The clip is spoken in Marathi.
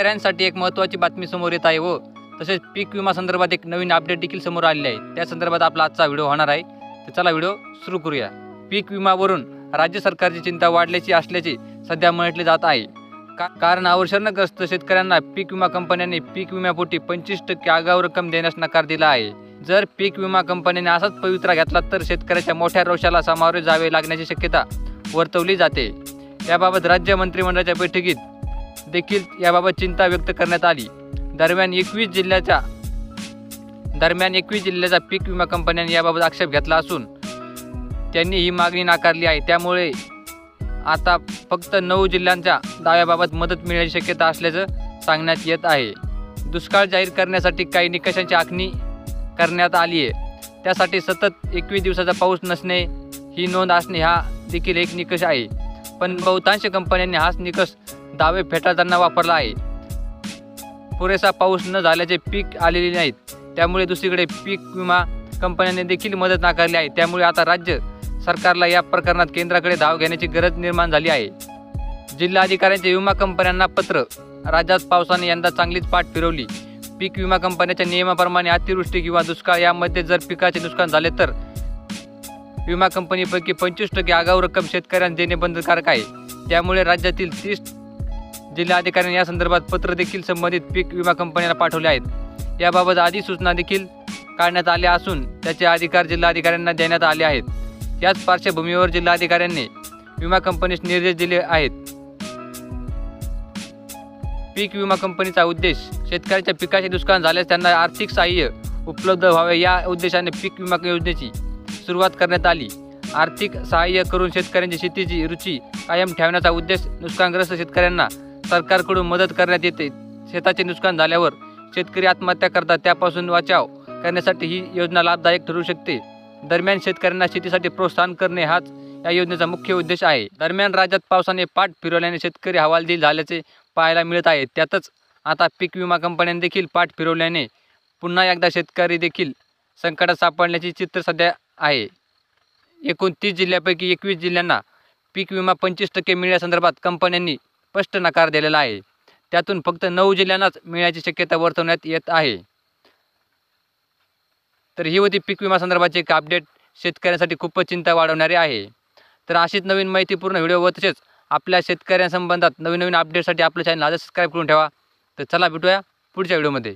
शेतकऱ्यांसाठी एक महत्त्वाची बातमी समोर येत आहे व तसेच पीक विमा संदर्भात एक नवीन अपडेट देखील समोर आलेले आहे। त्या संदर्भात आपला आजचा व्हिडिओ होणार आहे। तर चला व्हिडिओ सुरू करूया। पीक विमावरून राज्य सरकारची चिंता वाढल्याची असल्याचे सध्या म्हटले जात आहे। कारण अवर्षणग्रस्त शेतकऱ्यांना पीक विमा कंपन्यांनी पीक विम्यापोटी 25% आगाऊ रक्कम देण्यास नकार दिला आहे। जर पीक विमा कंपन्यांनी असाच पवित्रा घेतला तर शेतकऱ्याच्या मोठ्या रोषाला सामोरे जावे लागण्याची शक्यता वर्तवली जाते। याबाबत राज्य मंत्रिमंडळाच्या बैठकीत देखील याबाबत चिंता व्यक्त करण्यात आली। दरम्यान 21 जिल्ह्याच्या पीक विमा कंपन्यांनी याबाबत आक्षेप घेतला असून त्यांनी ही मागणी नाकारली आहे। त्यामुळे आता फक्त 9 जिल्ह्यांच्या दाव्याबाबत मदत मिळण्याची शक्यता असल्याचं सांगण्यात येत आहे। दुष्काळ जाहीर करण्यासाठी काही निकषांची आखणी करण्यात आली आहे। त्यासाठी सतत 21 दिवसाचा पाऊस नसणे ही नोंद असणे हा देखील एक निकष आहे। पण बहुतांश कंपन्यांनी हाच निकष दावे फेटाळताना वापरला आहे। पुरेसा पाऊस न झाल्याचे पीक आलेले नाहीत, त्यामुळे दुसरीकडे पीक विमा कंपन्यांनी देखील मदत नाकारली आहे। त्यामुळे आता राज्य सरकारला या प्रकरणात केंद्राकडे धाव घेण्याची गरज निर्माण झाली आहे। जिल्हाधिकाऱ्यांचे विमा कंपन्यांना पत्र। राज्यात पावसाने यंदा चांगलीच पाठ फिरवली। पीक विमा कंपन्यांच्या नियमाप्रमाणे अतिवृष्टी किंवा दुष्काळ यामध्ये जर पिकाचे नुकसान झाले तर विमा कंपनीपैकी 25% आगाऊ रक्कम शेतकऱ्यांना देणे बंधनकारक आहे। त्यामुळे राज्यातील 30 जिल्हाधिकाऱ्यांनी या संदर्भात पत्र देखील संबंधित पीक विमा कंपन्यांना पाठवले आहेत। याबाबत अधिसूचना देखील काढण्यात आल्या असून त्याचे अधिकार जिल्हाधिकाऱ्यांना देण्यात आले आहेत। याच पार्श्वभूमीवर जिल्हाधिकाऱ्यांनी विमा कंपनीस निर्देश दिले आहेत। पीक विमा कंपनीचा उद्देश शेतकऱ्यांच्या पिकाचे नुकसान झाल्यास त्यांना आर्थिक सहाय्य उपलब्ध व्हावे या उद्देशाने पीक विमा योजनेची सुरुवात करण्यात आली। आर्थिक सहाय्य करून शेतकऱ्यांची शेतीची रुची कायम ठेवण्याचा उद्देश नुकसानग्रस्त शेतकऱ्यांना सरकारकडून मदत करण्यात येते। शेताचे नुकसान झाल्यावर शेतकरी आत्महत्या करतात, त्यापासून बचाव करण्यासाठी ही योजना लाभदायक ठरू शकते। दरम्यान शेतकऱ्यांना शेतीसाठी प्रोत्साहन करणे हाच या योजनेचा मुख्य उद्देश आहे। दरम्यान राज्यात पावसाने पाठ फिरवल्याने शेतकरी हवालदिल झाल्याचे पाहायला मिळत आहे। त्यातच आता पीक विमा कंपन्यांनी देखील पाठ फिरवल्याने पुन्हा एकदा शेतकरी देखील संकटात सापडण्याचे चित्र सध्या आहे। एकूण 30 जिल्ह्यांपैकी 21 जिल्ह्यांना पीक विमा 25% मिळण्यासंदर्भात कंपन्यांनी स्पष्ट नकार दिलेला आहे। त्यातून फक्त 9 जिल्ह्यांनाच मिळण्याची शक्यता वर्तवण्यात येत आहे। तर ही होती पीक विमा संदर्भाची एक अपडेट, शेतकऱ्यांसाठी खूपच चिंता वाढवणारी आहे। तर अशीच नवीन माहितीपूर्ण व्हिडिओ व तसेच आपल्या शेतकऱ्यांसंबंधात नवीन अपडेटसाठी आपलं चॅनल आजच सबस्क्राईब करून ठेवा। तर चला भेटूया पुढच्या व्हिडिओमध्ये।